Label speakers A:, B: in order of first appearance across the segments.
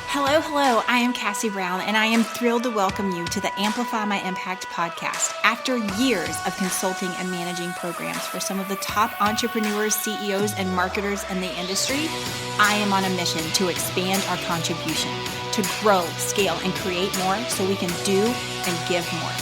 A: Hello. I am Cassie Brown, and I am thrilled to welcome you to the Amplify My Impact podcast. After years of consulting and managing programs for some of the top entrepreneurs, CEOs, and marketers in the industry, I am on a mission to expand our contribution, to grow, scale, and create more so we can do and give more.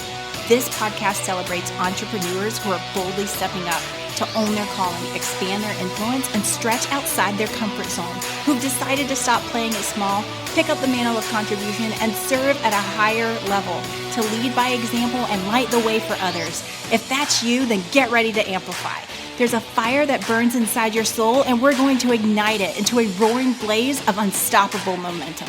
A: This podcast celebrates entrepreneurs who are boldly stepping up to own their calling, expand their influence, and stretch outside their comfort zone, who've decided to stop playing it small, pick up the mantle of contribution, and serve at a higher level, to lead by example and light the way for others. If that's you, then get ready to amplify. There's a fire that burns inside your soul, and we're going to ignite it into a roaring blaze of unstoppable momentum.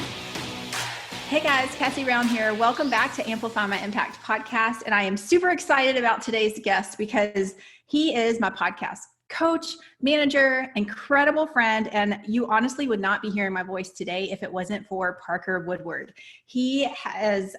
A: Hey guys, Cassie Brown here. Welcome back to Amplify My Impact podcast. And I am super excited about today's guest because he is my podcast coach, manager, incredible friend. And you honestly would not be hearing my voice today if it wasn't for Parker Woodward. He has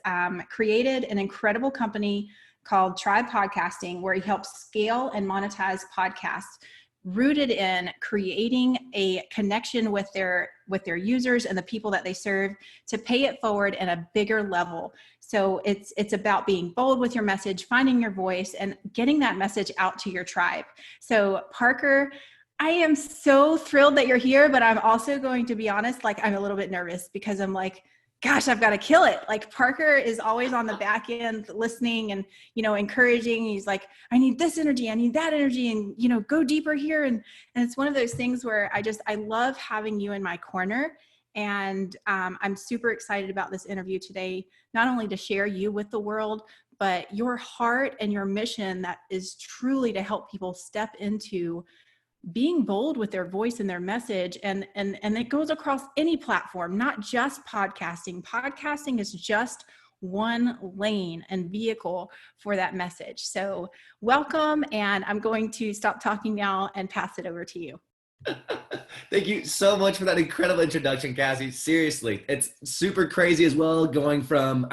A: created an incredible company called Tribe Podcasting, where he helps scale and monetize podcasts, rooted in creating a connection with their users and the people that they serve to pay it forward in a bigger level. So it's about being bold with your message, finding your voice, and getting that message out to your tribe. So Parker, I am so thrilled that you're here, but I'm also going to be honest, I'm a little bit nervous because I'm like, gosh, I've got to kill it. Parker is always on the back end listening and, encouraging. He's like, I need this energy. I need that energy, and, go deeper here. And it's one of those things where I love having you in my corner. And I'm super excited about this interview today, not only to share you with the world, but your heart and your mission that is truly to help people step into being bold with their voice and their message. And it goes across any platform, not just podcasting. Podcasting is just one lane and vehicle for that message. So welcome. And I'm going to stop talking now and pass it over to you.
B: Thank you so much for that incredible introduction, Cassie. Seriously, it's super crazy as well. Going from,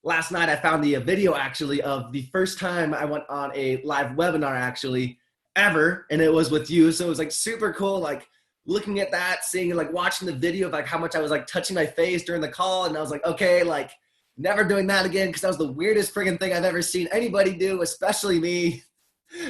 B: last night I found the video actually of the first time I went on a live webinar actually ever, and it was with you. So it was super cool, looking at that, seeing and watching the video of how much I was touching my face during the call, and I was okay, never doing that again, because that was the weirdest friggin' thing I've ever seen anybody do, especially me.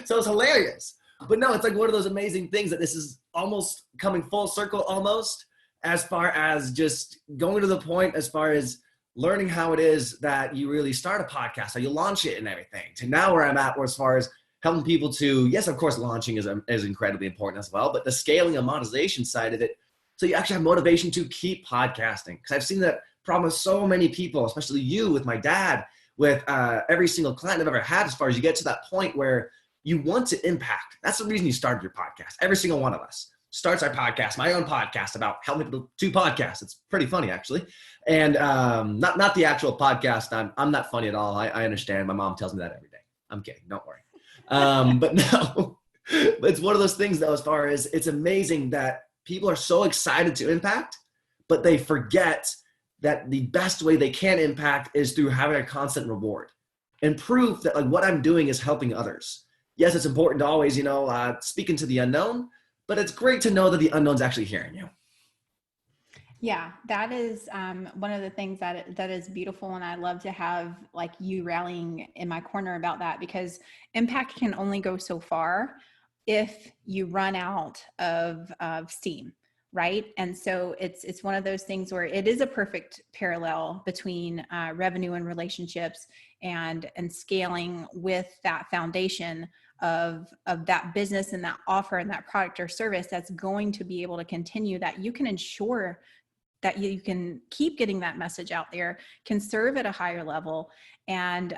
B: So it's hilarious. But no, it's one of those amazing things that this is almost coming full circle almost, as far as just going to the point as far as learning how it is that you really start a podcast, how you launch it and everything, to now where I'm at, where as far as helping people to, yes, of course, launching is incredibly important as well, but the scaling and monetization side of it, so you actually have motivation to keep podcasting. Because I've seen that problem with so many people, especially you, with my dad, with every single client I've ever had, as far as you get to that point where you want to impact. That's the reason you started your podcast. Every single one of us starts our podcast, my own podcast, about helping people to podcast. It's pretty funny, actually. And not the actual podcast. I'm not funny at all. I understand. My mom tells me that every day. I'm kidding. Don't worry. But no, it's one of those things though, as far as it's amazing that people are so excited to impact, but they forget that the best way they can impact is through having a constant reward and proof that what I'm doing is helping others. Yes, it's important to always, speak into the unknown, but it's great to know that the unknown's actually hearing you.
A: Yeah, that is one of the things that is beautiful. And I love to have you rallying in my corner about that, because impact can only go so far if you run out of steam, right? And so it's one of those things where it is a perfect parallel between revenue and relationships and scaling with that foundation of that business and that offer and that product or service that's going to be able to continue, that you can ensure that you can keep getting that message out there, can serve at a higher level. And,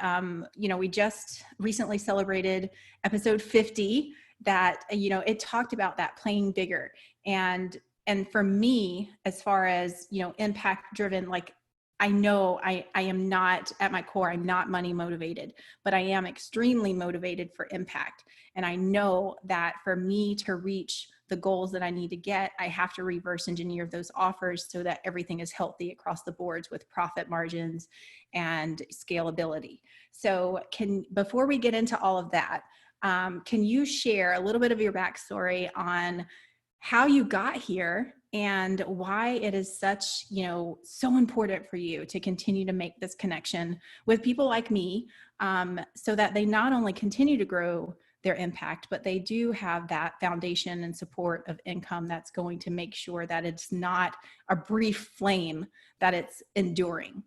A: we just recently celebrated episode 50 that, it talked about that playing bigger. And for me, as far as, impact driven, I know I am not, at my core, I'm not money motivated, but I am extremely motivated for impact. And I know that for me to reach the goals that I need to get, I have to reverse engineer those offers so that everything is healthy across the boards with profit margins and scalability. So before we get into all of that, can you share a little bit of your backstory on how you got here and why it is such, so important for you to continue to make this connection with people like me, so that they not only continue to grow their impact, but they do have that foundation and support of income that's going to make sure that it's not a brief flame, that it's enduring.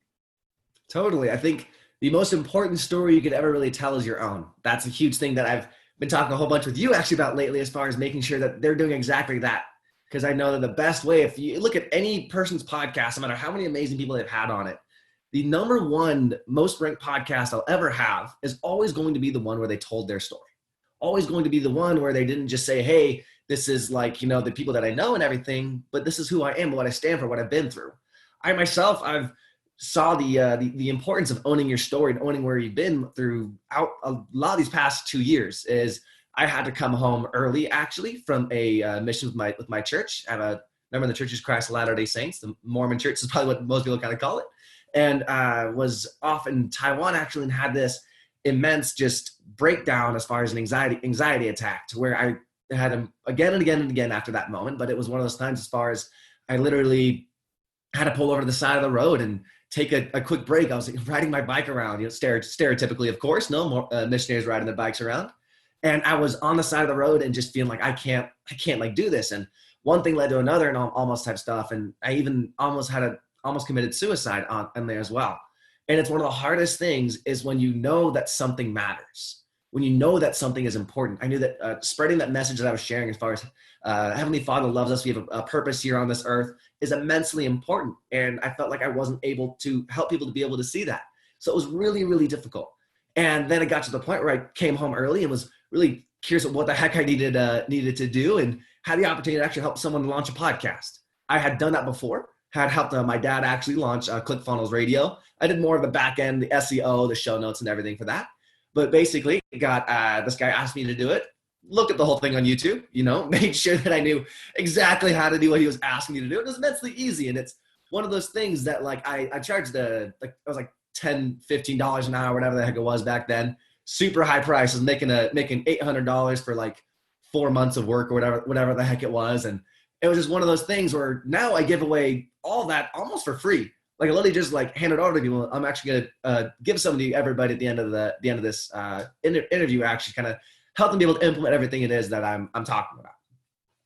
B: Totally. I think the most important story you could ever really tell is your own. That's a huge thing that I've been talking a whole bunch with you actually about lately, as far as making sure that they're doing exactly that. Because I know that the best way, if you look at any person's podcast, no matter how many amazing people they've had on it, the number one most ranked podcast I'll ever have is always going to be the one where they told their story. Always going to be the one where they didn't just say, hey, this is like, the people that I know and everything, but this is who I am, what I stand for, what I've been through. I myself, I've saw the importance of owning your story and owning where you've been throughout a lot of these past 2 years. Is I had to come home early, actually, from a mission with my church. I'm a member of the Church of Christ of Latter-day Saints. The Mormon Church is probably what most people kind of call it. And was off in Taiwan, actually, and had this immense just breakdown as far as an anxiety attack, to where I had them again and again and again after that moment. But it was one of those times as far as I literally had to pull over to the side of the road and take a quick break. I was riding my bike around, stereotypically, of course, no more missionaries riding their bikes around. And I was on the side of the road and just feeling like I can't like do this. And one thing led to another and almost type stuff. And I even almost committed suicide on there as well. And it's one of the hardest things is when you know that something matters, when you know that something is important. I knew that spreading that message that I was sharing as far as Heavenly Father loves us, we have a purpose here on this earth, is immensely important. And I felt like I wasn't able to help people to be able to see that. So it was really, really difficult. And then it got to the point where I came home early and was really curious what the heck I needed to do, and had the opportunity to actually help someone launch a podcast. I had done that before, had helped my dad actually launch ClickFunnels Radio. I did more of the back end, the SEO, the show notes and everything for that. But basically got this guy asked me to do it. Looked at the whole thing on YouTube, made sure that I knew exactly how to do what he was asking me to do. It was immensely easy. And it's one of those things that I charged I was like $10, $15 an hour, whatever the heck it was back then. Super high price. I was making $800 for like 4 months of work or whatever the heck it was. And it was just one of those things where now I give away all that almost for free. Like I literally just hand it over to people. I'm actually gonna give some to everybody at the end of this interview. Actually, kind of help them be able to implement everything it is that I'm talking about.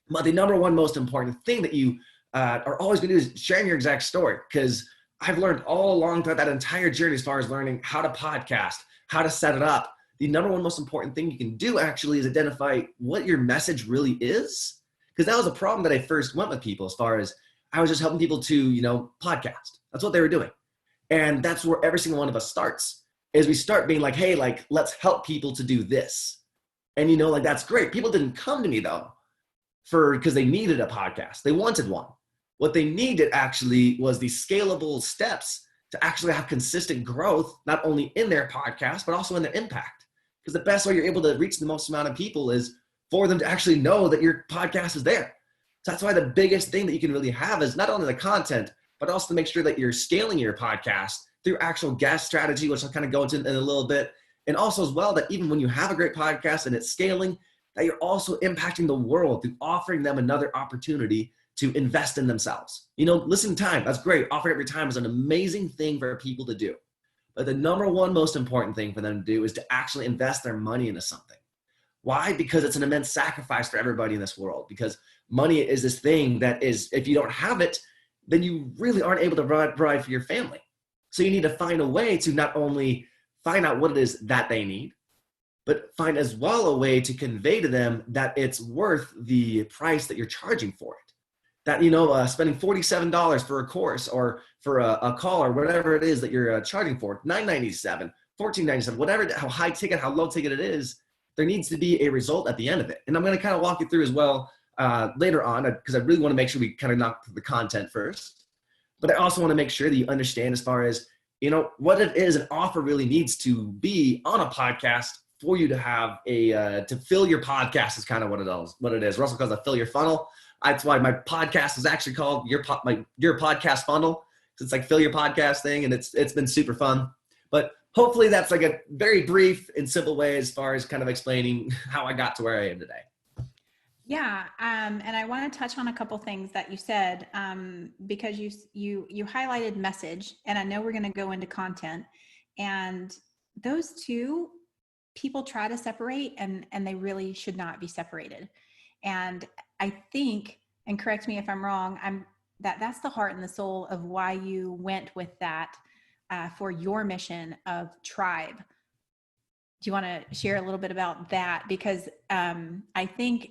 B: But the number one most important thing that you are always gonna do is sharing your exact story, because I've learned all along throughout that entire journey, as far as learning how to podcast, how to set it up. The number one most important thing you can do actually is identify what your message really is. Because that was a problem that I first went with people, as far as I was just helping people to, podcast. That's what they were doing. And that's where every single one of us starts, is we start being like, hey, let's help people to do this. And, that's great. People didn't come to me though, because they needed a podcast. They wanted one. What they needed actually was the scalable steps to actually have consistent growth, not only in their podcast, but also in their impact. Because the best way you're able to reach the most amount of people is for them to actually know that your podcast is there. So that's why the biggest thing that you can really have is not only the content, but also to make sure that you're scaling your podcast through actual guest strategy, which I'll kind of go into in a little bit. And also as well, that even when you have a great podcast and it's scaling, that you're also impacting the world through offering them another opportunity to invest in themselves. Listen time, that's great. Offering every time is an amazing thing for people to do. But the number one most important thing for them to do is to actually invest their money into something. Why? Because it's an immense sacrifice for everybody in this world. Because money is this thing that is, if you don't have it, then you really aren't able to provide for your family. So you need to find a way to not only find out what it is that they need, but find as well a way to convey to them that it's worth the price that you're charging for it. That, spending $47 for a course or for a call or whatever it is that you're charging for, $9.97, $14.97, whatever, how high ticket, how low ticket it is, there needs to be a result at the end of it. And I'm going to kind of walk you through as well later on, because I really want to make sure we kind of knock the content first. But I also want to make sure that you understand as far as, what it is an offer really needs to be on a podcast for you to have to fill your podcast is kind of what it is. Russell calls it fill your funnel. That's why my podcast is actually called your podcast funnel. So it's like fill your podcast thing, and it's been super fun. But hopefully that's like a very brief and simple way as far as kind of explaining how I got to where I am today.
A: Yeah, and I want to touch on a couple things that you said, because you highlighted message, and I know we're going to go into content, and those two people try to separate, and they really should not be separated. And I think, and correct me if I'm wrong, that's the heart and the soul of why you went with that for your mission of tribe. Do you want to share a little bit about that? Because I think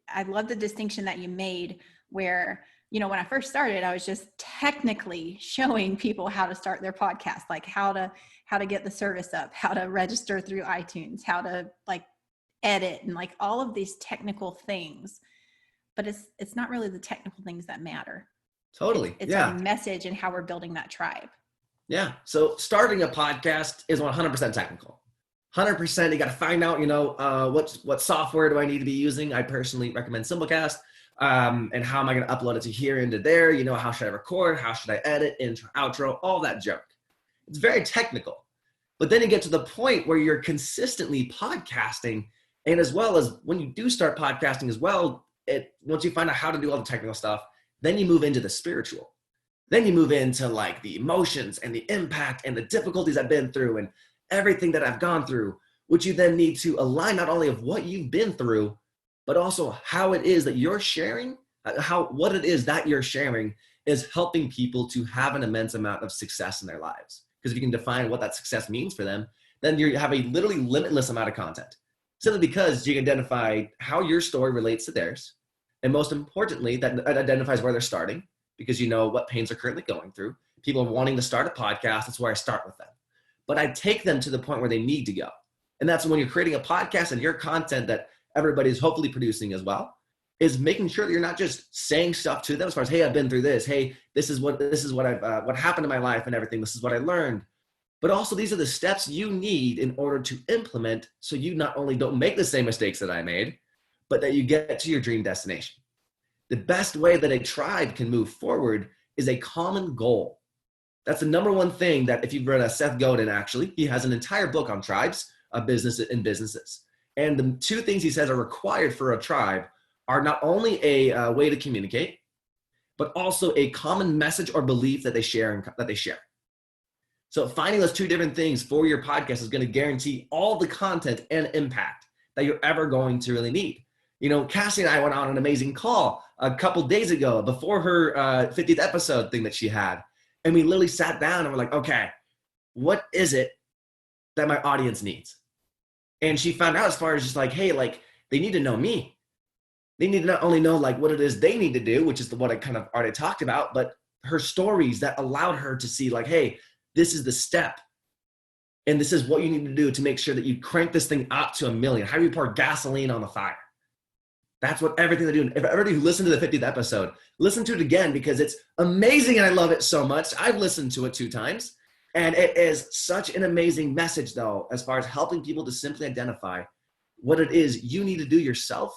A: I love the distinction that you made where, when I first started, I was just technically showing people how to start their podcast, like how to get the service up, how to register through iTunes, how to like edit, and like all of these technical things. But it's not really the technical things that matter.
B: Totally.
A: It's our message and how we're building that tribe.
B: Yeah. So starting a podcast is 100% technical. 100%. You got to find out, what software do I need to be using? I personally recommend Simplecast. And how am I going to upload it to here into there? How should I record? How should I edit? Intro, outro, all that junk. It's very technical. But then you get to the point where you're consistently podcasting. And as well as when you do start podcasting as well, once you find out how to do all the technical stuff, then you move into the spiritual. Then you move into like the emotions and the impact and the difficulties I've been through and everything that I've gone through, which you then need to align not only of what you've been through, but also how it is that you're sharing, what it is that you're sharing is helping people to have an immense amount of success in their lives. Because if you can define what that success means for them, then you have a literally limitless amount of content. Simply because you can identify how your story relates to theirs. And most importantly, that identifies where they're starting, because you know what pains they're currently going through. People are wanting to start a podcast. That's where I start with them. But I take them to the point where they need to go. And that's when you're creating a podcast and your content that everybody's hopefully producing as well, is making sure that you're not just saying stuff to them as far as, hey, I've been through this. Hey, this is what what happened in my life and everything. This is what I learned. But also these are the steps you need in order to implement so you not only don't make the same mistakes that I made, but that you get to your dream destination. The best way that a tribe can move forward is a common goal. That's the number one thing that if you've read Seth Godin, actually, he has an entire book on tribes, businesses. And the two things he says are required for a tribe are not only a way to communicate, but also a common message or belief that they share. So finding those two different things for your podcast is going to guarantee all the content and impact that you're ever going to really need. Cassie and I went on an amazing call a couple days ago before her 50th episode thing that she had. And we literally sat down and we're like, okay, what is it that my audience needs? And she found out as far as just like, hey, like they need to know me. They need to not only know like what it is they need to do, which is what I kind of already talked about, but her stories that allowed her to see like, hey, this is the step. And this is what you need to do to make sure that you crank this thing up to 1 million. How do you pour gasoline on the fire? That's what everything they do. If everybody who listened to the 50th episode, listen to it again because it's amazing and I love it so much. I've listened to it 2 times and it is such an amazing message though, as far as helping people to simply identify what it is you need to do yourself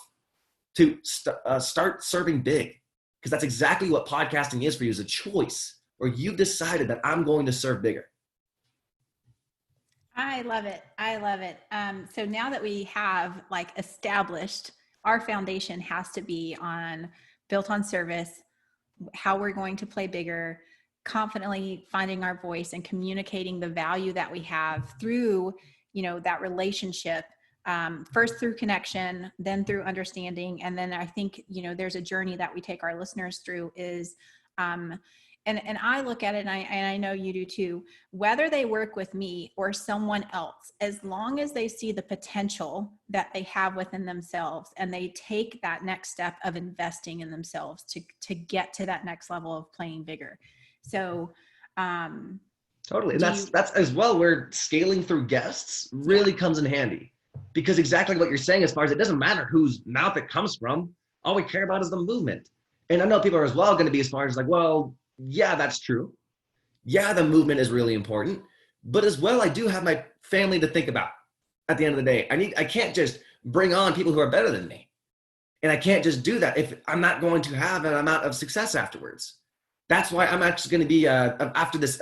B: to start serving big. Because that's exactly what podcasting is for you, is a choice where you've decided that I'm going to serve bigger.
A: I love it. So now that we have like established our foundation has to be built on service, how we're going to play bigger, confidently finding our voice and communicating the value that we have through, that relationship, first through connection, then through understanding. And then I think, there's a journey that we take our listeners through is, and I look at it, and I know you do too, whether they work with me or someone else, as long as they see the potential that they have within themselves and they take that next step of investing in themselves to get to that next level of playing bigger. So,
B: totally. And that's as well where scaling through guests really comes in handy, because exactly what you're saying, as far as it doesn't matter whose mouth it comes from, all we care about is the movement. And I know people are as well going to be as far as like, well, yeah, that's true. Yeah, the movement is really important. But as well, I do have my family to think about at the end of the day. I can't just bring on people who are better than me. And I can't just do that if I'm not going to have an amount of success afterwards. That's why I'm actually going to be, after this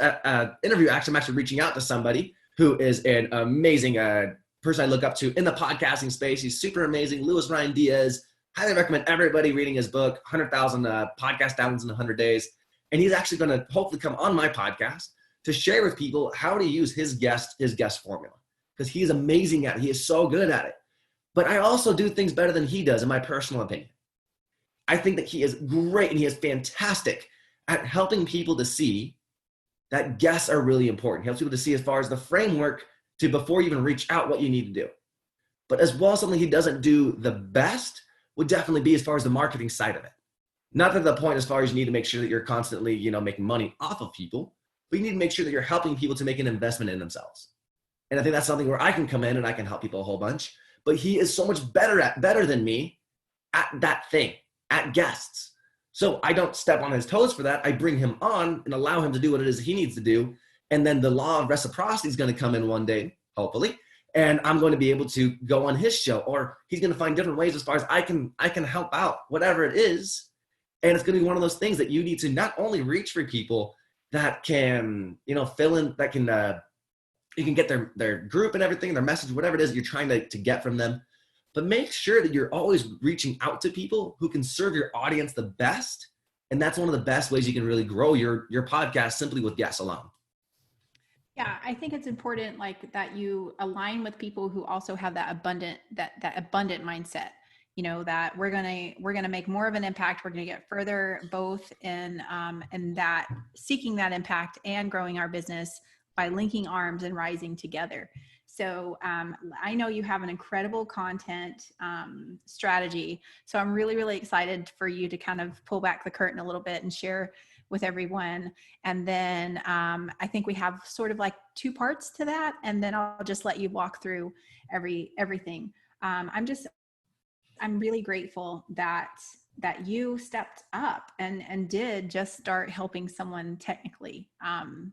B: interview, I'm actually reaching out to somebody who is an amazing person I look up to in the podcasting space. He's super amazing. Louis Ryan Diaz. highly recommend everybody reading his book, 100,000 podcast downloads in 100 days. And he's actually going to hopefully come on my podcast to share with people how to use his guest formula, because he's amazing at it. He is so good at it. But I also do things better than he does, in my personal opinion. I think that he is great and he is fantastic at helping people to see that guests are really important. He helps people to see as far as the framework to before you even reach out what you need to do. But as well, something he doesn't do the best would definitely be as far as the marketing side of it. Not to the point as far as you need to make sure that you're constantly, making money off of people, but you need to make sure that you're helping people to make an investment in themselves. And I think that's something where I can come in and I can help people a whole bunch. But he is so much better than me at that thing, at guests. So I don't step on his toes for that. I bring him on and allow him to do what it is he needs to do. And then the law of reciprocity is going to come in one day, hopefully. And I'm going to be able to go on his show, or he's going to find different ways as far as I can help out, whatever it is. And it's going to be one of those things that you need to not only reach for people that can, fill in, that can, you can get their group and everything, their message, whatever it is that you're trying to get from them, but make sure that you're always reaching out to people who can serve your audience the best. And that's one of the best ways you can really grow your podcast, simply with guests alone.
A: Yeah, I think it's important that you align with people who also have that abundant mindset. That we're gonna make more of an impact. We're gonna get further both in that seeking that impact and growing our business by linking arms and rising together. So I know you have an incredible content strategy. So I'm really, really excited for you to kind of pull back the curtain a little bit and share with everyone. And then I think we have sort of two parts to that. And then I'll just let you walk through everything. I'm really grateful that you stepped up and did just start helping someone technically, and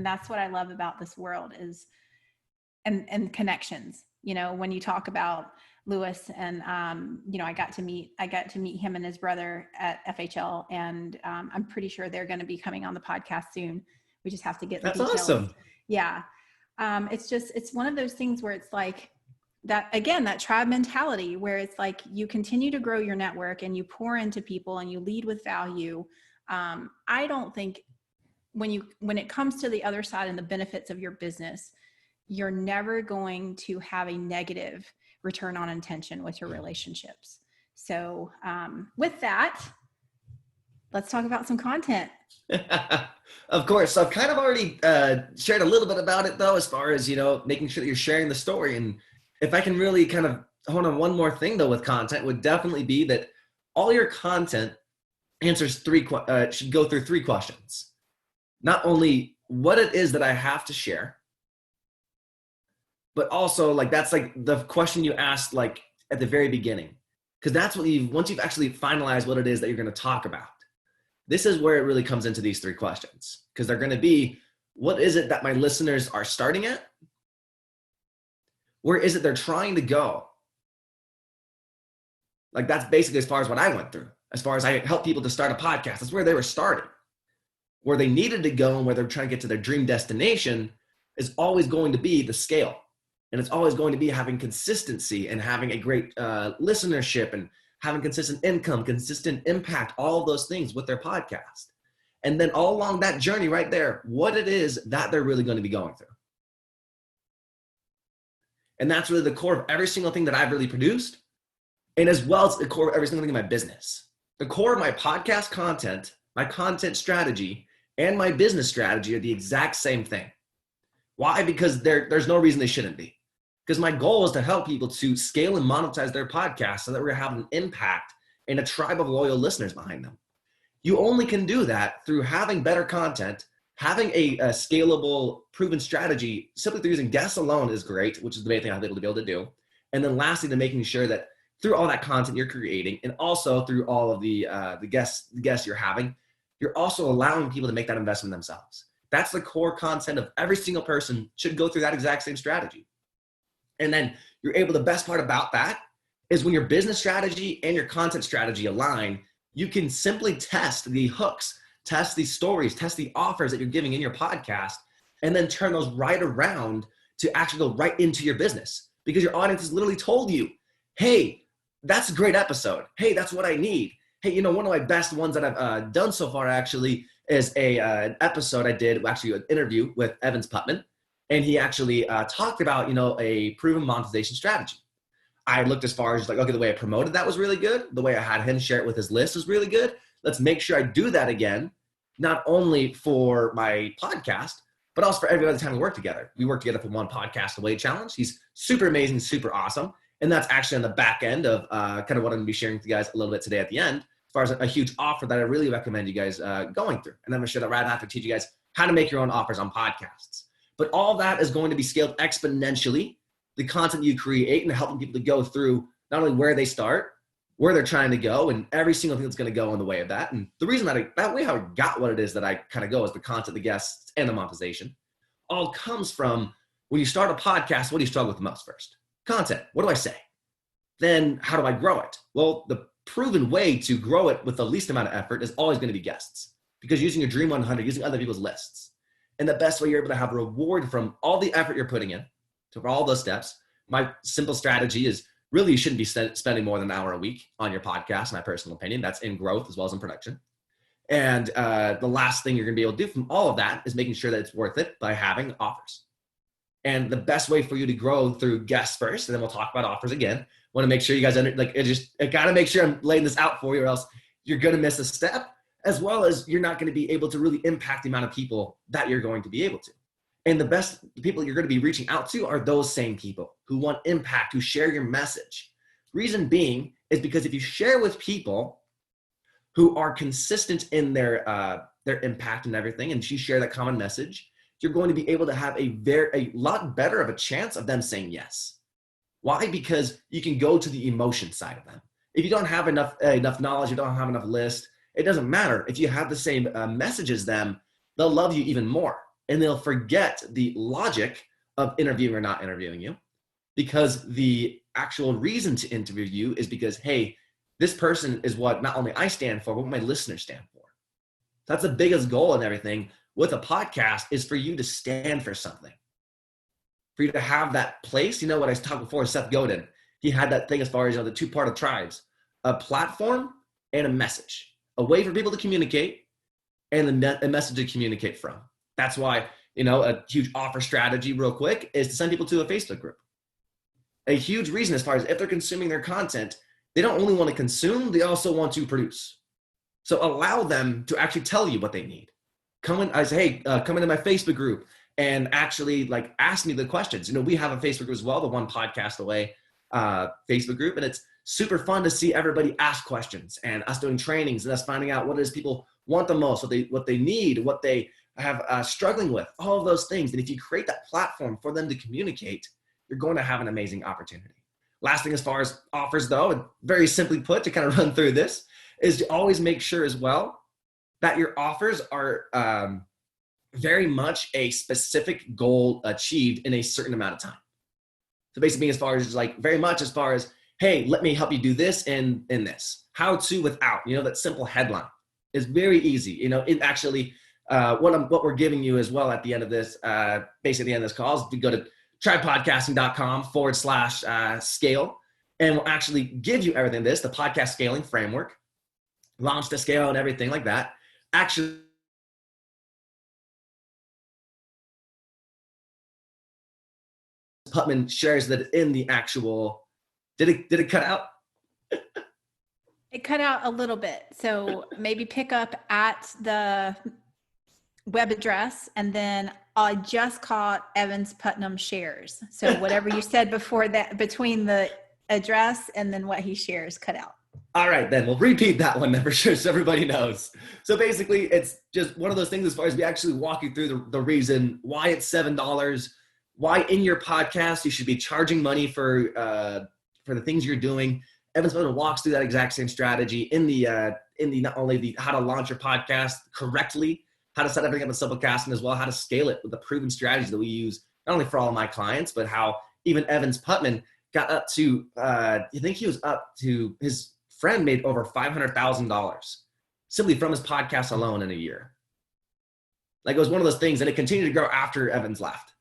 A: that's what I love about this world is, and connections, when you talk about Lewis and, I got to meet him and his brother at FHL, and I'm pretty sure they're going to be coming on the podcast soon. We just have to get the details.
B: That's awesome.
A: Yeah. It's one of those things where it's that, again, that tribe mentality where it's you continue to grow your network and you pour into people and you lead with value. I don't think when it comes to the other side and the benefits of your business, you're never going to have a negative return on intention with your relationships. So with that, let's talk about some content.
B: Of course. So I've kind of already shared a little bit about it, though, as far as, making sure that you're sharing the story. And if I can really kind of hone on one more thing, though, with content, would definitely be that all your content answers should go through three questions. Not only what it is that I have to share, but also that's the question you asked at the very beginning, because that's what once you've actually finalized what it is that you're going to talk about. This is where it really comes into these three questions, because they're going to be, what is it that my listeners are starting at? Where is it they're trying to go? That's basically as far as what I went through. As far as I help people to start a podcast, that's where they were starting. Where they needed to go and where they're trying to get to their dream destination is always going to be the scale. And it's always going to be having consistency and having a great listenership and having consistent income, consistent impact, all of those things with their podcast. And then all along that journey right there, what it is that they're really going to be going through. And that's really the core of every single thing that I've really produced. And as well as the core of every single thing in my business. The core of my podcast content, my content strategy, and my business strategy are the exact same thing. Why? Because there's no reason they shouldn't be. Because my goal is to help people to scale and monetize their podcast so that we're having an impact and a tribe of loyal listeners behind them. You only can do that through having better content, having a scalable, proven strategy. Simply through using guests alone is great, which is the main thing I've been able to do. And then lastly, to making sure that through all that content you're creating, and also through all of the guests you're having, you're also allowing people to make that investment themselves. That's the core content of every single person should go through that exact same strategy. And then you're able, the best part about that is when your business strategy and your content strategy align, you can simply test the hooks, test the stories, test the offers that you're giving in your podcast, and then turn those right around to actually go right into your business, because your audience has literally told you, hey, that's a great episode. Hey, that's what I need. Hey, you know, one of my best ones that I've done so far actually is an episode I did, actually an interview with Evans Putman. And he actually talked about, you know, a proven monetization strategy. I looked as far as like, okay, the way I promoted that was really good. The way I had him share it with his list was really good. Let's make sure I do that again, not only for my podcast, but also for every other time we work together. We work together for one podcast away challenge. He's super amazing, super awesome. And that's actually on the back end of kind of what I'm gonna be sharing with you guys a little bit today at the end, as far as a huge offer that I really recommend you guys going through. And I'm gonna share that right after, teach you guys how to make your own offers on podcasts. But all that is going to be scaled exponentially. The content you create and helping people to go through not only where they start, where they're trying to go, and every single thing that's going to go in the way of that. And the reason that way how I got what it is that I kind of go is the content, the guests, and the monetization all comes from when you start a podcast. What do you struggle with the most first? Content. What do I say? Then how do I grow it? Well, the proven way to grow it with the least amount of effort is always going to be guests, because using your Dream 100, using other people's lists, and the best way you're able to have a reward from all the effort you're putting in, so for all those steps, my simple strategy is really you shouldn't be spending more than an hour a week on your podcast, in my personal opinion. That's in growth as well as in production. And the last thing you're going to be able to do from all of that is making sure that it's worth it by having offers. And the best way for you to grow through guests first, and then we'll talk about offers again. Want to make sure you guys I got to make sure I'm laying this out for you, or else you're going to miss a step, as well as you're not going to be able to really impact the amount of people that you're going to be able to. And the best people you're going to be reaching out to are those same people who want impact, who share your message. Reason being is because if you share with people who are consistent in their impact and everything, and you share that common message, you're going to be able to have a lot better of a chance of them saying yes. Why? Because you can go to the emotion side of them. If you don't have enough knowledge, you don't have enough list, it doesn't matter. If you have the same message as them, they'll love you even more. And they'll forget the logic of interviewing or not interviewing you, because the actual reason to interview you is because, hey, this person is what not only I stand for, but what my listeners stand for. That's the biggest goal in everything with a podcast, is for you to stand for something, for you to have that place. You know what I talked before, Seth Godin, he had that thing as far as, you know, the two-part of tribes, a platform and a message, a way for people to communicate and a message to communicate from. That's why, you know, a huge offer strategy real quick is to send people to a Facebook group. A huge reason, as far as if they're consuming their content, they don't only want to consume, they also want to produce. So allow them to actually tell you what they need. Come in, I say, hey, come into my Facebook group and actually like ask me the questions. You know, we have a Facebook group as well, the One Podcast Away Facebook group. And it's super fun to see everybody ask questions and us doing trainings and us finding out what it is people want the most, what they need, what they have struggling with, all of those things. And if you create that platform for them to communicate, you're going to have an amazing opportunity. Last thing as far as offers though, and very simply put, to kind of run through this, is to always make sure as well that your offers are very much a specific goal achieved in a certain amount of time. So basically as far as like very much as far as, hey, let me help you do this and this. How to without, you know, that simple headline is very easy. You know, it actually, what we're giving you as well at the end of this, basically at the end of this call, is to go to trypodcasting.com/scale, and we'll actually give you everything the podcast scaling framework, launch to scale and everything like that. Actually, Putman shares that in the actual, did it cut out?
A: It cut out a little bit. So maybe pick up at the web address, and then I just caught Evans Putnam shares. So whatever you said before that, between the address and then what he shares, cut out.
B: All right, then we'll repeat that one then for sure so everybody knows. So basically it's just one of those things as far as we actually walk you through the reason why it's $7, why in your podcast you should be charging money for the things you're doing. Evans Putnam walks through that exact same strategy in the not only the how to launch your podcast correctly, how to set everything up in Simplecast, and as well how to scale it with the proven strategies that we use not only for all of my clients, but how even Evans Putman got up to I think he was up to, his friend made over $500,000 simply from his podcast alone in a year. Like, it was one of those things, and it continued to grow after Evans left.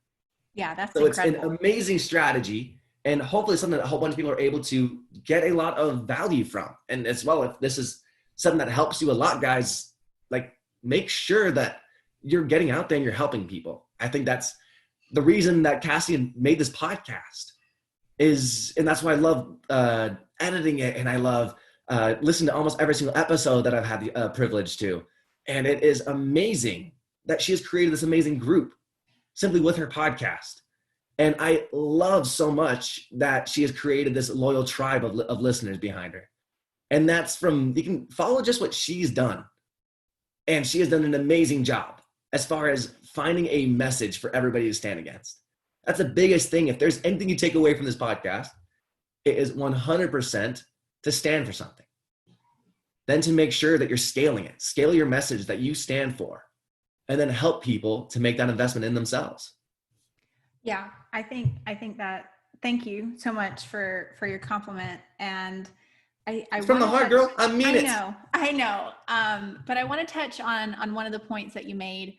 A: Yeah, that's
B: so
A: incredible.
B: It's an amazing strategy. and hopefully something that a whole bunch of people are able to get a lot of value from. And as well, if this is something that helps you a lot, guys, like make sure that you're getting out there and you're helping people. I think that's the reason that Cassie made this podcast and that's why I love editing it, and I love listening to almost every single episode that I've had the privilege to. And it is amazing that she has created this amazing group simply with her podcast. And I love so much that she has created this loyal tribe of listeners behind her. And that's you can follow just what she's done. And she has done an amazing job as far as finding a message for everybody to stand against. That's the biggest thing. If there's anything you take away from this podcast, it is 100% to stand for something. Then to make sure that you're scaling it. Scale your message that you stand for. And then help people to make that investment in themselves.
A: Yeah, I think that, thank you so much for your compliment. And I
B: from the heart, girl. I mean it.
A: I know. But I want to touch on one of the points that you made,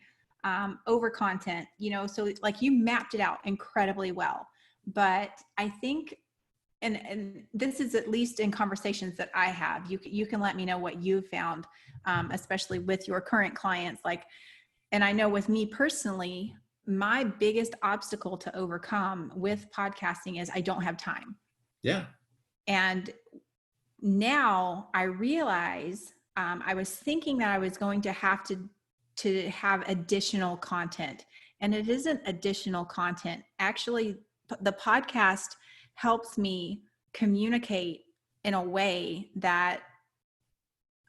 A: over content, so like you mapped it out incredibly well, but I think, and this is at least in conversations that I have, you can let me know what you found, especially with your current clients. And I know with me personally, my biggest obstacle to overcome with podcasting is I don't have time.
B: Yeah.
A: And now I realize, I was thinking that I was going to have have additional content, and it isn't additional content. Actually, the podcast helps me communicate in a way that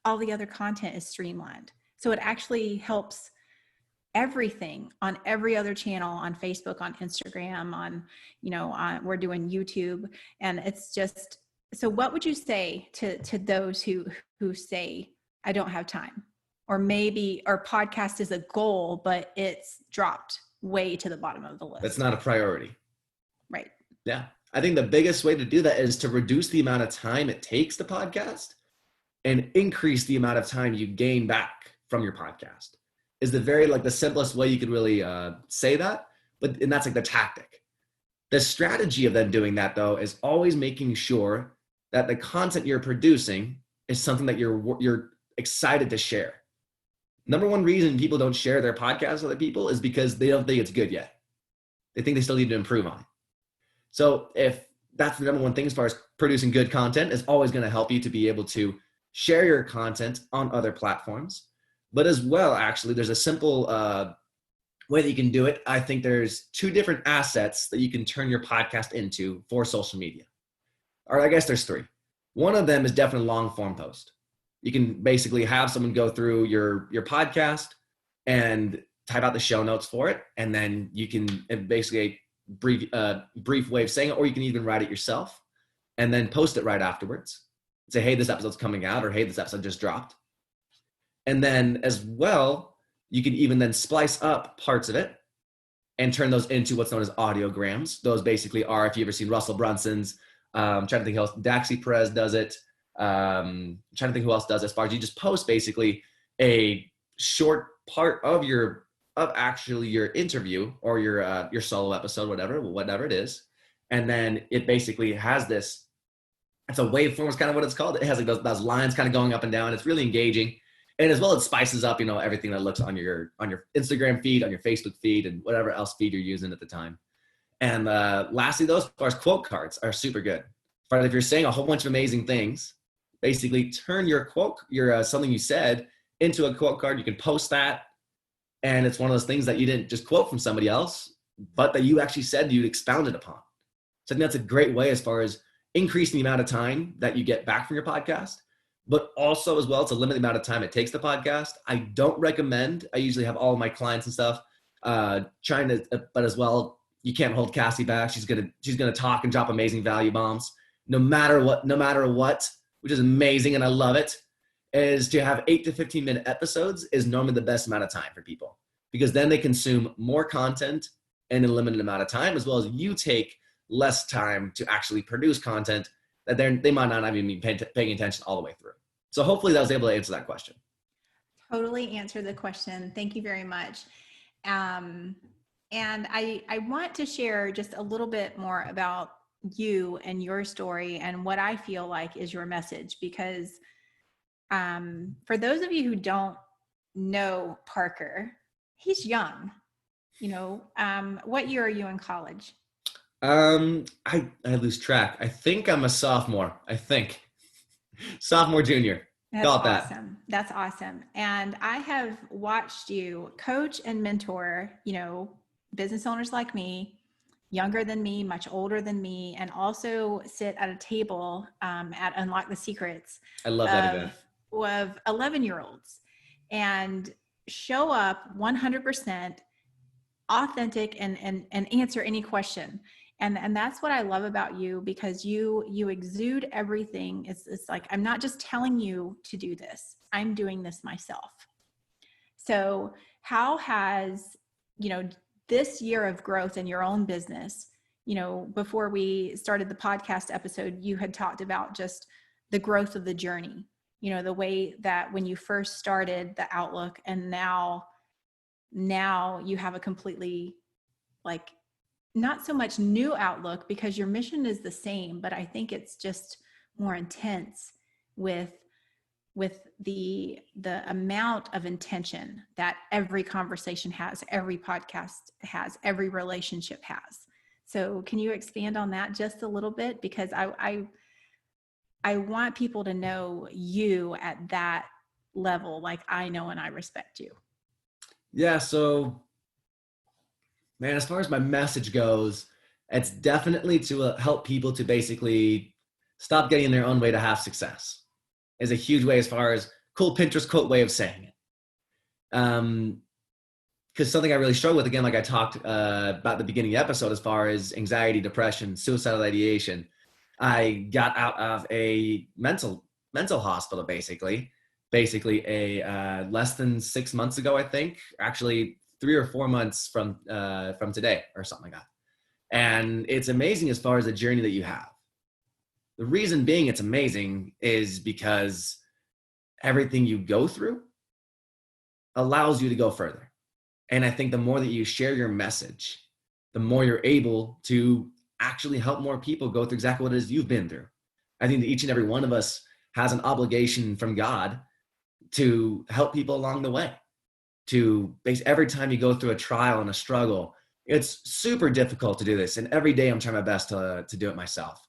A: all the other content is streamlined. So it actually helps everything on every other channel, on Facebook, on Instagram, we're doing YouTube. And it's just, so what would you say to those who say, I don't have time? Or maybe our podcast is a goal, but it's dropped way to the bottom of the list.
B: That's not a priority.
A: Right.
B: Yeah. I think the biggest way to do that is to reduce the amount of time it takes to podcast and increase the amount of time you gain back from your podcast. Is the simplest way you could really say that. And that's like the tactic. The strategy of then doing that, though, is always making sure that the content you're producing is something that you're excited to share. Number one reason people don't share their podcasts with other people is because they don't think it's good yet. They think they still need to improve on it. So if that's the number one thing as far as producing good content, is always going to help you to be able to share your content on other platforms. But as well, actually, there's a simple way that you can do it. I think there's two different assets that you can turn your podcast into for social media. Or I guess there's three. One of them is definitely long form post. You can basically have someone go through your podcast and type out the show notes for it. And then you can basically brief way of saying it, or you can even write it yourself and then post it right afterwards. Say, hey, this episode's coming out, or hey, this episode just dropped. And then as well, you can even then splice up parts of it and turn those into what's known as audiograms. Those basically are, if you've ever seen Russell Brunson's, I'm trying to think who else, Daxi Perez does it. I'm trying to think who else does it, as far as you just post basically a short part of your interview or your solo episode, whatever it is. And then it basically has this, it's a waveform is kind of what it's called. It has like those lines kind of going up and down. It's really engaging. And as well, it spices up, everything that looks on your Instagram feed, on your Facebook feed, and whatever else feed you're using at the time. And lastly, those as far as quote cards are super good. But if you're saying a whole bunch of amazing things, basically turn your quote, something you said into a quote card. You can post that. And it's one of those things that you didn't just quote from somebody else, but that you actually said you expounded upon. So I think that's a great way as far as increasing the amount of time that you get back from your podcast, but also as well to limit the amount of time it takes the podcast. I don't recommend, I usually have all of my clients and stuff but as well, you can't hold Cassie back. She's going to talk and drop amazing value bombs no matter what, which is amazing. And I love it. Is to have 8 to 15 minute episodes is normally the best amount of time for people, because then they consume more content in a limited amount of time, as well as you take less time to actually produce content that they might not even be paying attention all the way through. So hopefully that was able to answer that question.
A: Totally answered the question. Thank you very much. And I want to share just a little bit more about you and your story and what I feel like is your message, because for those of you who don't know Parker, he's young. What year are you in college?
B: I lose track. I think I'm a sophomore. I think sophomore, junior.
A: That's
B: Call it that.
A: awesome. That's awesome. And I have watched you coach and mentor, business owners like me, younger than me, much older than me, and also sit at a table at Unlock the Secrets
B: I love that event.
A: Of 11-year-olds and show up 100% authentic and answer any question. And that's what I love about you, because you exude everything. It's like, I'm not just telling you to do this, I'm doing this myself. So how has, this year of growth in your own business, before we started the podcast episode, you had talked about just the growth of the journey, the way that when you first started the outlook, and now you have a completely, like, not so much new outlook, because your mission is the same, but I think it's just more intense with the amount of intention that every conversation has, every podcast has, every relationship has. So can you expand on that just a little bit? Because I want people to know you at that level, like I know and I respect you.
B: Yeah, so man, as far as my message goes, it's definitely to help people to basically stop getting in their own way to have success. Is a huge way, as far as cool Pinterest quote way of saying it. Because something I really struggle with, again, like I talked about the beginning of the episode, as far as anxiety, depression, suicidal ideation. I got out of a mental hospital, basically a less than 6 months ago, I think, actually 3 or 4 months from today or something like that. And it's amazing as far as the journey that you have. The reason being it's amazing is because everything you go through allows you to go further. And I think the more that you share your message, the more you're able to actually help more people go through exactly what it is you've been through. I think that each and every one of us has an obligation from God to help people along the way. Every time you go through a trial and a struggle, it's super difficult to do this. And every day I'm trying my best to do it myself.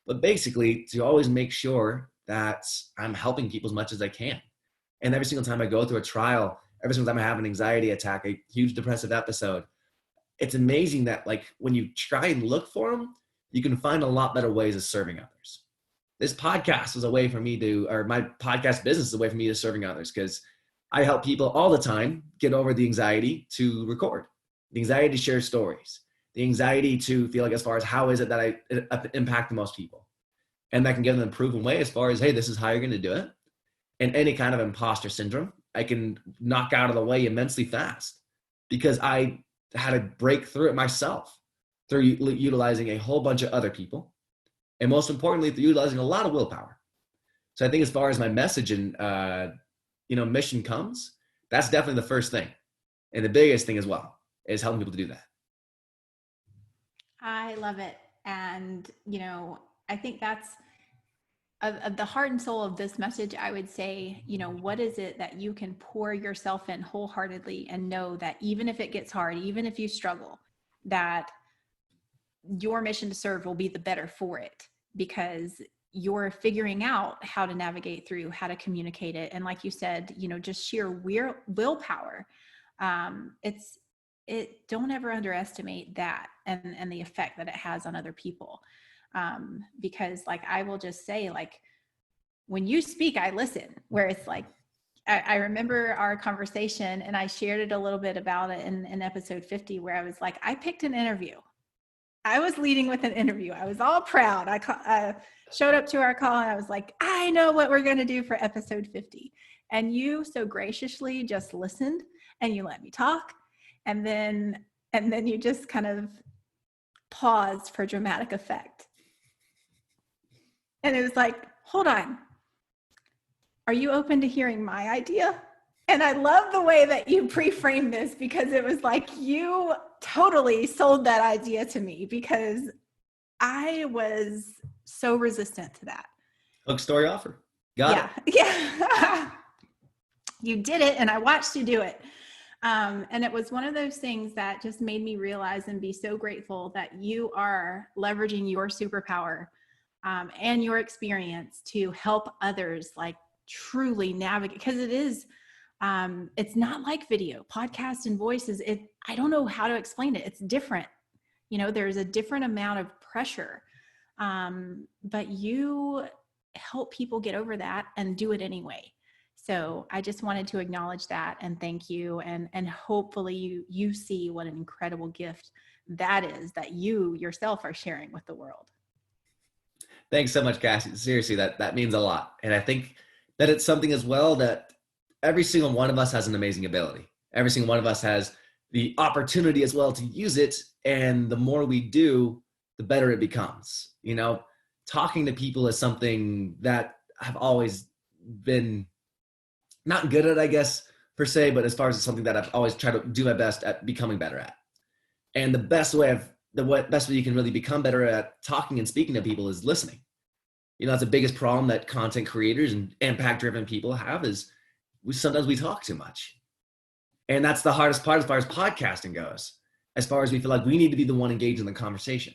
B: But basically, to always make sure that I'm helping people as much as I can. And every single time I go through a trial, every single time I have an anxiety attack, a huge depressive episode, it's amazing that, like, when you try and look for them, you can find a lot better ways of serving others. This podcast is a way for me my podcast business is a way for me to serving others, because I help people all the time get over the anxiety to record, the anxiety to share stories, the anxiety to feel like, as far as how is it that I impact the most people. And that can give them a proven way as far as, hey, this is how you're going to do it. And any kind of imposter syndrome, I can knock out of the way immensely fast, because I had to break through it myself through utilizing a whole bunch of other people. And most importantly, through utilizing a lot of willpower. So I think as far as my message and, mission comes, that's definitely the first thing. And the biggest thing as well is helping people to do that.
A: I love it. And, I think that's of the heart and soul of this message. I would say, what is it that you can pour yourself in wholeheartedly and know that even if it gets hard, even if you struggle, that your mission to serve will be the better for it, because you're figuring out how to navigate through, how to communicate it. And like you said, just sheer willpower. Don't ever underestimate that and the effect that it has on other people. Because, like, I will just say, like, when you speak, I listen, where it's like, I remember our conversation, and I shared it a little bit about it in episode 50, where I was like, I picked an interview. I was leading with an interview. I was all proud. I showed up to our call and I was like, I know what we're going to do for episode 50. And you so graciously just listened and you let me talk. And then you just kind of paused for dramatic effect. And it was like, hold on. Are you open to hearing my idea? And I love the way that you pre-framed this, because it was like you totally sold that idea to me, because I was so resistant to that.
B: Hook, story, offer. Got it.
A: Yeah. You did it, and I watched you do it. And it was one of those things that just made me realize and be so grateful that you are leveraging your superpower and your experience to help others like truly navigate, because it is, it's not like video, podcast and voices. I don't know how to explain it. It's different. There's a different amount of pressure, but you help people get over that and do it anyway. So I just wanted to acknowledge that and thank you. And hopefully you see what an incredible gift that is that you yourself are sharing with the world.
B: Thanks so much, Cassie. Seriously, that means a lot. And I think that it's something as well that every single one of us has an amazing ability. Every single one of us has the opportunity as well to use it. And the more we do, the better it becomes. Talking to people is something that I've always been not good at, I guess, per se, but as far as something that I've always tried to do my best at becoming better at. And the best way you can really become better at talking and speaking to people is listening. That's the biggest problem that content creators and impact-driven people have is sometimes we talk too much. And that's the hardest part as far as podcasting goes, as far as we feel like we need to be the one engaged in the conversation.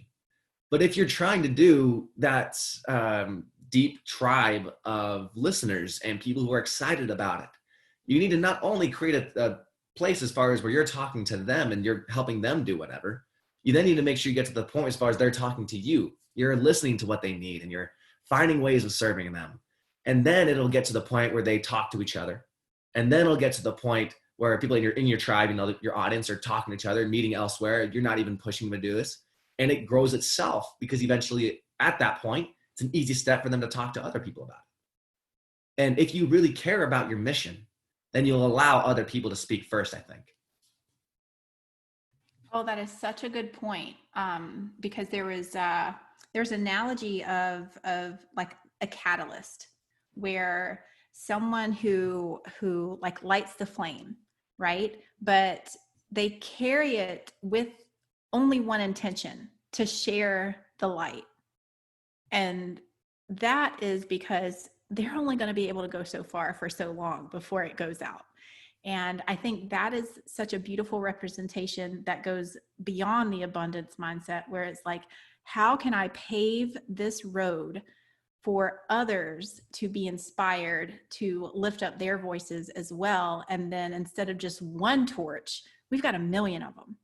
B: But if you're trying to do that deep tribe of listeners and people who are excited about it, you need to not only create a place as far as where you're talking to them and you're helping them do whatever, you then need to make sure you get to the point as far as they're talking to you. You're listening to what they need and you're finding ways of serving them. And then it'll get to the point where they talk to each other. And then it'll get to the point where people in your tribe, your audience are talking to each other and meeting elsewhere. You're not even pushing them to do this. And it grows itself because eventually at that point, it's an easy step for them to talk to other people about it. And if you really care about your mission, then you'll allow other people to speak first, I think.
A: Oh, that is such a good point. Because there's an analogy of like a catalyst where someone who like lights the flame, right? But they carry it with only one intention: to share the light. And that is because they're only going to be able to go so far for so long before it goes out. And I think that is such a beautiful representation that goes beyond the abundance mindset, where it's like, how can I pave this road for others to be inspired to lift up their voices as well? And then instead of just one torch, we've got a million of them,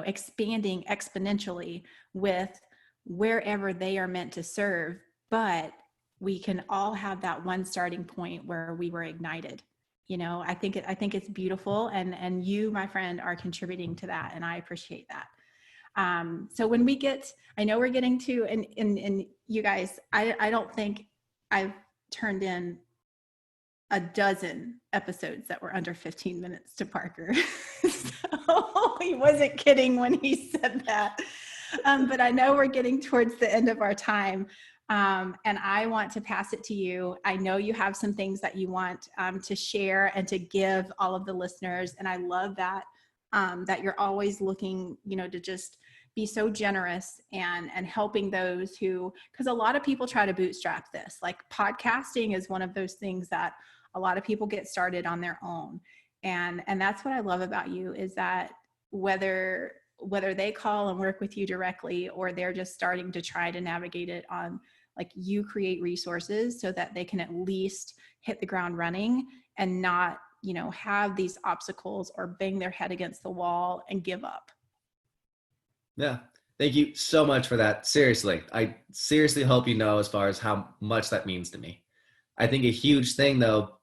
A: expanding exponentially with wherever they are meant to serve. But we can all have that one starting point where we were ignited. I think it's beautiful, and you, my friend, are contributing to that, and I appreciate that. So when I know we're getting to, and you guys, I don't think I've turned in a dozen episodes that were under 15 minutes to Parker. So he wasn't kidding when he said that. But I know we're getting towards the end of our time. And I want to pass it to you. I know you have some things that you want to share and to give all of the listeners. And I love that, that you're always looking, to just be so generous and helping those who, because a lot of people try to bootstrap this. Like podcasting is one of those things that a lot of people get started on their own. And that's what I love about you, is that whether they call and work with you directly, or they're just starting to try to navigate it on, like, you create resources so that they can at least hit the ground running and not, have these obstacles or bang their head against the wall and give up.
B: Yeah. Thank you so much for that. Seriously. I seriously hope you know as far as how much that means to me. I think a huge thing though,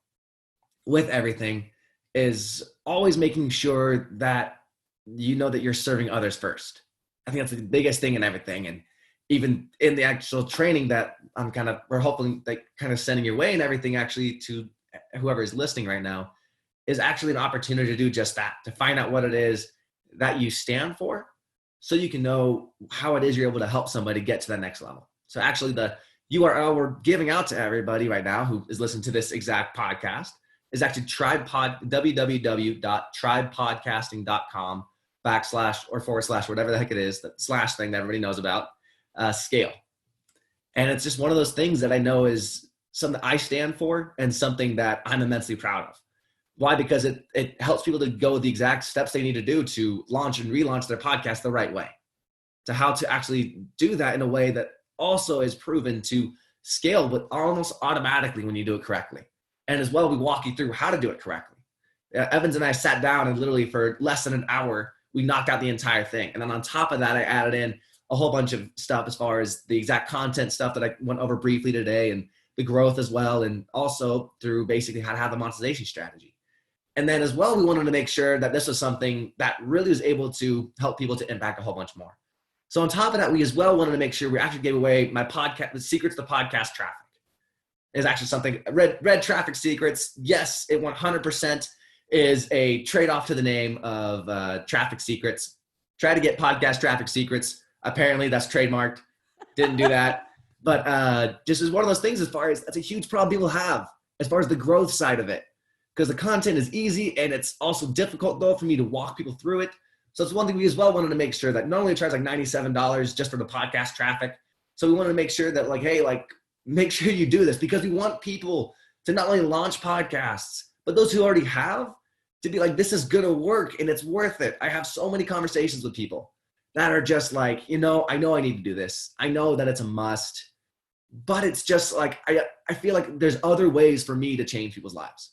B: with everything, is always making sure that that you're serving others first. I think that's the biggest thing in everything. And even in the actual training that we're hoping like kind of sending your way and everything, actually, to whoever is listening right now, is actually an opportunity to do just that, to find out what it is that you stand for, so you can know how it is you're able to help somebody get to that next level. So actually the URL we're giving out to everybody right now who is listening to this exact podcast is actually www.tribepodcasting.com / or / whatever the heck it is, that slash thing that everybody knows about. scale. And it's just one of those things that I know is something I stand for and something that I'm immensely proud of. Why? Because it helps people to go the exact steps they need to do to launch and relaunch their podcast the right way, to how to actually do that in a way that also is proven to scale, but almost automatically when you do it correctly. And as well, we walk you through how to do it correctly. Evans and I sat down and literally for less than an hour, we knocked out the entire thing. And then on top of that, I added in a whole bunch of stuff as far as the exact content stuff that I went over briefly today, and the growth as well, and also through basically how to have the monetization strategy. And then as well, we wanted to make sure that this was something that really was able to help people to impact a whole bunch more. So on top of that, we as well wanted to make sure we actually gave away my podcast, the secrets to podcast traffic. Is actually something, Red Traffic Secrets. Yes, it 100% is a trade-off to the name of Traffic Secrets. Try to get podcast traffic secrets. Apparently that's trademarked. Didn't do that. But just as one of those things, as far as that's a huge problem people have as far as the growth side of it. Because the content is easy and it's also difficult though for me to walk people through it. So it's one thing we as well wanted to make sure that not only charge like $97 just for the podcast traffic. So we wanted to make sure that like, hey, like make sure you do this, because we want people to not only launch podcasts, but those who already have to be like, this is going to work and it's worth it. I have so many conversations with people that are just like, I know I need to do this. I know that it's a must, but it's just like, I feel like there's other ways for me to change people's lives.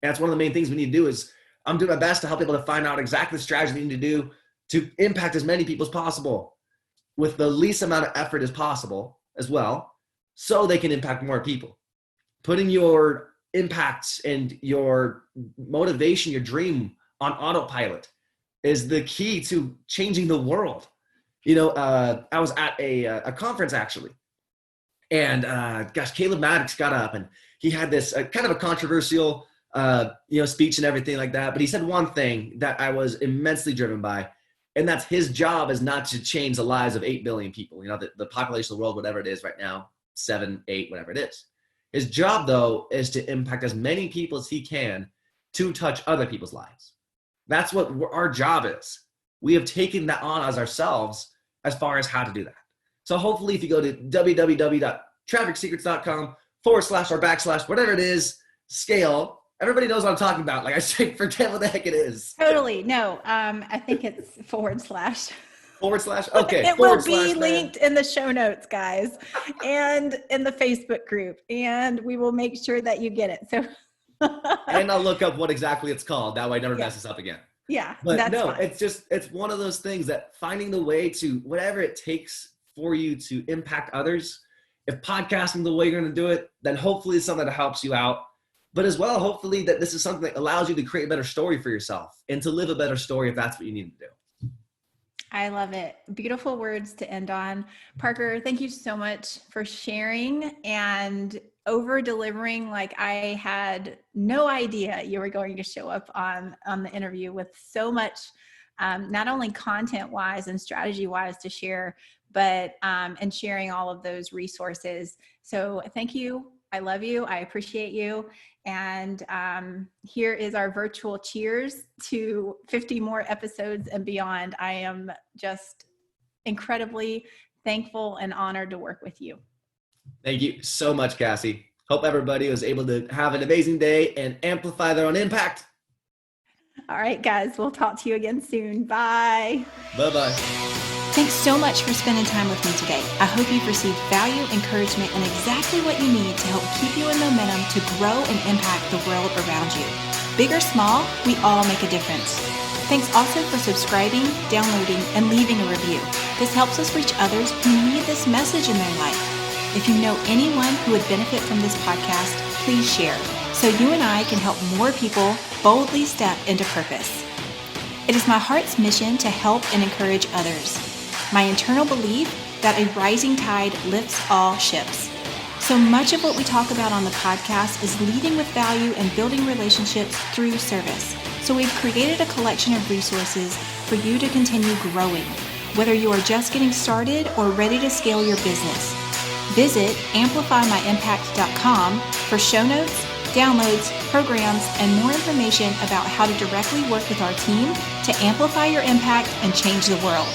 B: And that's one of the main things we need to do is I'm doing my best to help people to find out exactly the strategy they need to do to impact as many people as possible with the least amount of effort as possible as well, so they can impact more people. Putting your impact and your motivation, your dream on autopilot is the key to changing the world. I was at a conference actually, and Caleb Maddox got up and he had this kind of a controversial speech and everything like that. But he said one thing that I was immensely driven by, and that's his job is not to change the lives of 8 billion people. The population of the world, whatever it is right now, 7, 8, whatever it is. His job, though, is to impact as many people as he can to touch other people's lives. That's what our job is. We have taken that on as ourselves as far as how to do that. So hopefully if you go to www.trafficsecrets.com/or/ whatever it is, scale, everybody knows what I'm talking about. Like I say, forget what the heck it is.
A: Totally. No, I think it's //
B: Okay.
A: It will be linked in the show notes, guys, and in the Facebook group, and we will make sure that you get it. So,
B: and I'll look up what exactly it's called. That way I never mess this up again.
A: Yeah.
B: But no,
A: fine.
B: it's one of those things that finding the way to whatever it takes for you to impact others. If podcasting the way you're going to do it, then hopefully it's something that helps you out. But as well, hopefully that this is something that allows you to create a better story for yourself and to live a better story if that's what you need to do.
A: I love it. Beautiful words to end on. Parker, thank you so much for sharing and over delivering. Like I had no idea you were going to show up on the interview with so much, not only content wise and strategy wise to share, but and sharing all of those resources. So thank you. I love you. I appreciate you. And here is our virtual cheers to 50 more episodes and beyond. I am just incredibly thankful and honored to work with you.
B: Thank you so much, Cassie. Hope everybody was able to have an amazing day and amplify their own impact.
A: All right, guys, we'll talk to you again soon. Bye.
B: Bye-bye.
A: Thanks so much for spending time with me today. I hope you've received value, encouragement, and exactly what you need to help keep you in momentum to grow and impact the world around you. Big or small, we all make a difference. Thanks also for subscribing, downloading, and leaving a review. This helps us reach others who need this message in their life. If you know anyone who would benefit from this podcast, please share so you and I can help more people boldly step into purpose. It is my heart's mission to help and encourage others. My internal belief that a rising tide lifts all ships. So much of what we talk about on the podcast is leading with value and building relationships through service. So we've created a collection of resources for you to continue growing, whether you are just getting started or ready to scale your business. Visit amplifymyimpact.com for show notes, downloads, programs, and more information about how to directly work with our team to amplify your impact and change the world.